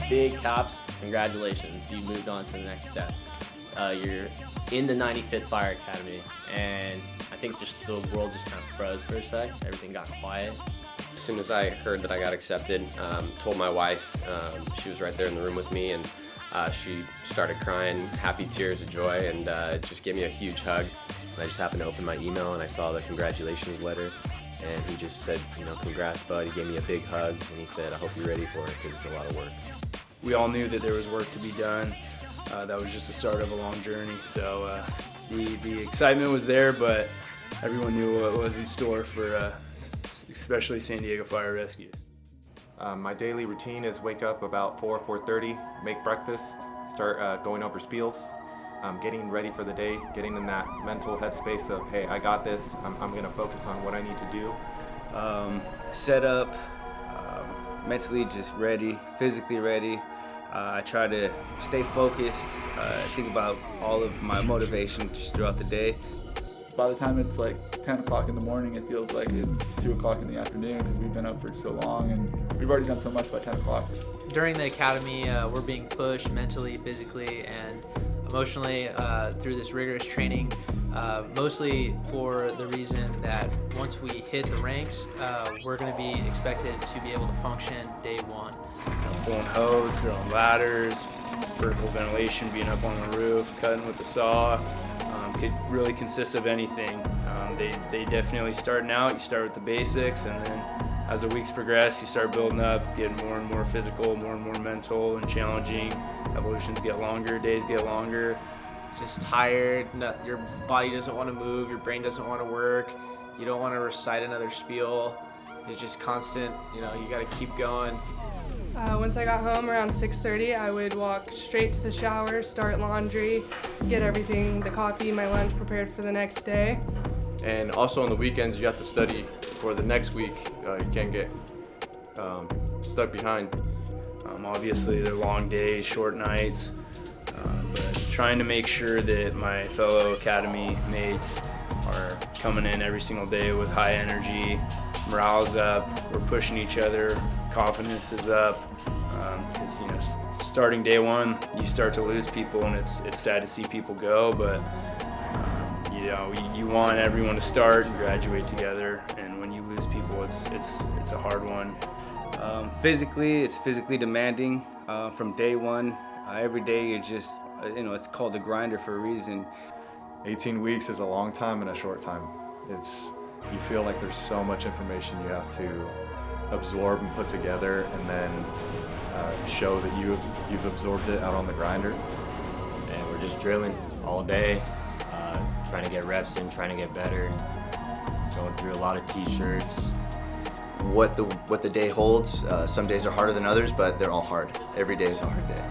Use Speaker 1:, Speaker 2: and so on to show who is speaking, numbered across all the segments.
Speaker 1: big tops, congratulations, you moved on to the next step. You're in the 95th Fire Academy, and I think just the world just kind of froze for a sec. Everything got quiet.
Speaker 2: As soon as I heard that I got accepted, told my wife, she was right there in the room with me, and she started crying, happy tears of joy, and just gave me a huge hug. And I just happened to open my email and I saw the congratulations letter, and he just said, you know, congrats, bud. He gave me a big hug, and he said, I hope you're ready for it, because it's a lot of work.
Speaker 3: We all knew that there was work to be done. That was just the start of a long journey. So the excitement was there, but everyone knew what was in store for especially San Diego Fire Rescue.
Speaker 4: My daily routine is wake up about 4:30, make breakfast, start going over spiels, getting ready for the day, getting in that mental headspace of, hey, I got this, I'm going to focus on what I need to do.
Speaker 3: Set up, mentally just ready, physically ready. I try to stay focused, think about all of my motivation just throughout the day.
Speaker 5: By the time it's like 10 o'clock in the morning, it feels like it's 2 o'clock in the afternoon because we've been up for so long and we've already done so much by 10 o'clock.
Speaker 6: During the academy, we're being pushed mentally, physically, and emotionally through this rigorous training, mostly for the reason that once we hit the ranks, we're going to be expected to be able to function day one.
Speaker 3: Pulling hose, throwing ladders, vertical ventilation, being up on the roof, cutting with the saw. Could really consist of anything. They definitely starting out, you start with the basics, and then as the weeks progress, you start building up, getting more and more physical, more and more mental and challenging. Evolutions get longer, days get longer.
Speaker 7: Just tired, your body doesn't want to move, your brain doesn't want to work, you don't want to recite another spiel. It's just constant, you got to keep going.
Speaker 8: Once I got home around 6:30, I would walk straight to the shower, start laundry, get everything, the coffee, my lunch prepared for the next day.
Speaker 4: And also on the weekends, you have to study for the next week. You can't get stuck behind.
Speaker 3: Obviously, they're long days, short nights, but trying to make sure that my fellow academy mates are coming in every single day with high energy, morale's up, we're pushing each other, confidence is up, because starting day one, you start to lose people, and it's sad to see people go, but you want everyone to start and graduate together, and when you lose people, it's a hard one. Physically, it's physically demanding from day one. Every day you're just, it's called a grinder for a reason.
Speaker 4: 18 weeks is a long time and a short time. You feel like there's so much information you have to absorb and put together, and then show that you've absorbed it out on the grinder.
Speaker 1: And we're just drilling all day, trying to get reps in, trying to get better, going through a lot of t-shirts.
Speaker 9: What the day holds, some days are harder than others, but they're all hard. Every day is a hard day.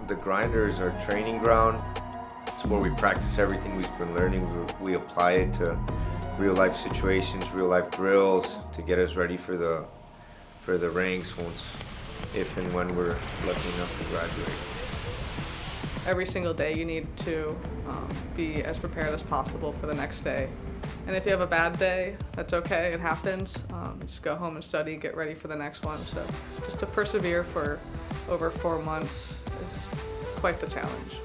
Speaker 10: The grinder is our training ground. It's where we practice everything we've been learning. We apply it to real life situations, real life drills to get us ready for the ranks if and when we're lucky enough to graduate.
Speaker 11: Every single day you need to be as prepared as possible for the next day. And if you have a bad day, that's okay, it happens. Just go home and study, get ready for the next one. So just to persevere for over 4 months is quite the challenge.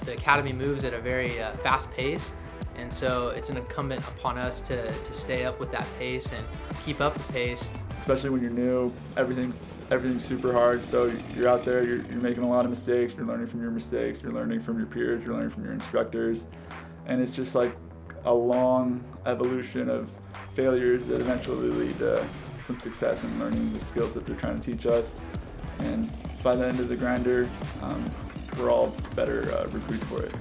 Speaker 6: The academy moves at a very fast pace, and so it's an incumbent upon us to stay up with that pace and keep up the pace.
Speaker 5: Especially when you're new, everything's super hard, so you're out there, you're making a lot of mistakes, you're learning from your mistakes, you're learning from your peers, you're learning from your instructors, and it's just like a long evolution of failures that eventually lead to some success in learning the skills that they're trying to teach us. And by the end of the grinder, we're all better recruits for it.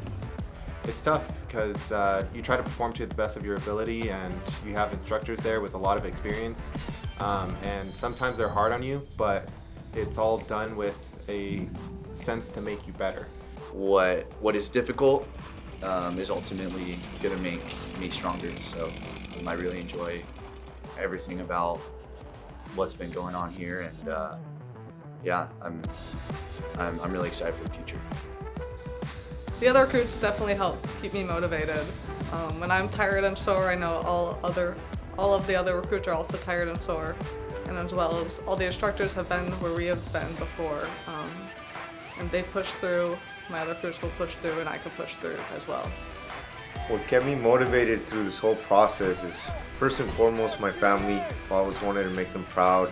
Speaker 4: It's tough because you try to perform to the best of your ability, and you have instructors there with a lot of experience, and sometimes they're hard on you, but it's all done with a sense to make you better.
Speaker 9: What is difficult is ultimately going to make me stronger. So I really enjoy everything about what's been going on here, and I'm really excited for the future.
Speaker 11: The other recruits definitely help keep me motivated. When I'm tired and sore, I know all of the other recruits are also tired and sore. and as well as all the instructors have been where we have been before, and they push through. My other crews will push through, and I can push through as well.
Speaker 10: What kept me motivated through this whole process is first and foremost my family. I always wanted to make them proud.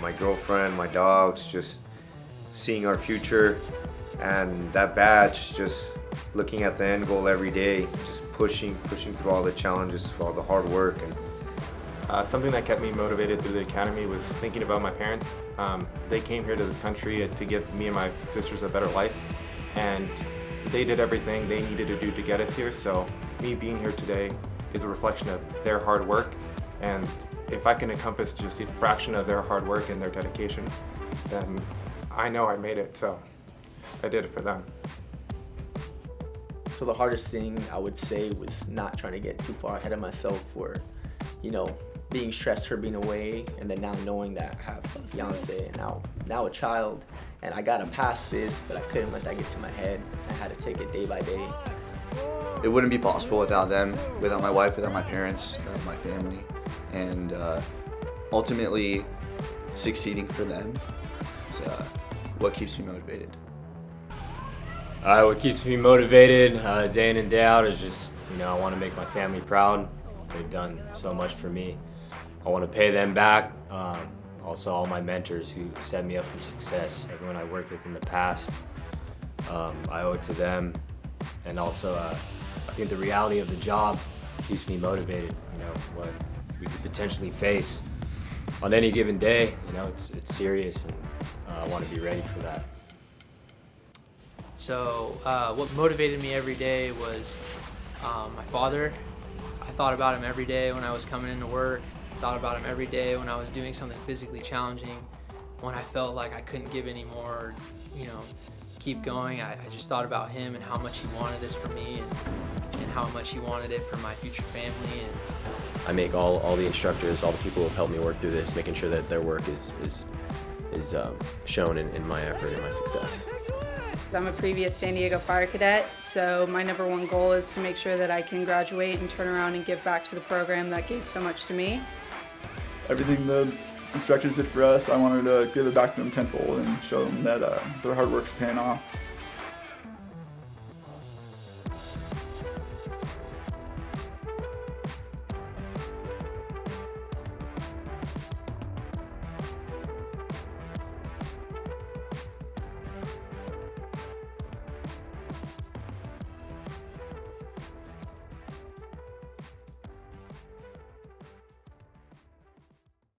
Speaker 10: My girlfriend, my dogs, just seeing our future, and that badge, just looking at the end goal every day, just pushing through all the challenges, all the hard work. And
Speaker 4: something that kept me motivated through the academy was thinking about my parents. They came here to this country to give me and my sisters a better life, and they did everything they needed to do to get us here. So me being here today is a reflection of their hard work, and if I can encompass just a fraction of their hard work and their dedication, then I know I made it, so I did it for them.
Speaker 12: So the hardest thing I would say was not trying to get too far ahead of myself, or, being stressed for being away, and then now knowing that I have a fiance and now a child, and I gotta pass this, but I couldn't let that get to my head. I had to take it day by day.
Speaker 9: It wouldn't be possible without them, without my wife, without my parents, my family, and ultimately succeeding for them. It's what keeps me motivated.
Speaker 13: What keeps me motivated day in and day out is just, I want to make my family proud. They've done so much for me. I want to pay them back. Also, all my mentors who set me up for success, everyone I worked with in the past, I owe it to them. And also, I think the reality of the job keeps me motivated. What we could potentially face on any given day. It's serious, and I want to be ready for that.
Speaker 6: So what motivated me every day was my father. I thought about him every day when I was coming into work. Thought about him every day when I was doing something physically challenging. When I felt like I couldn't give any more, keep going. I just thought about him and how much he wanted this for me, and how much he wanted it for my future family. And
Speaker 2: I make all the instructors, all the people who have helped me work through this, making sure that their work is shown in my effort and my success.
Speaker 14: I'm a previous San Diego Fire Cadet, so my number one goal is to make sure that I can graduate and turn around and give back to the program that gave so much to me.
Speaker 5: Everything the instructors did for us, I wanted to give it back to them tenfold and show them that their hard work's paying off.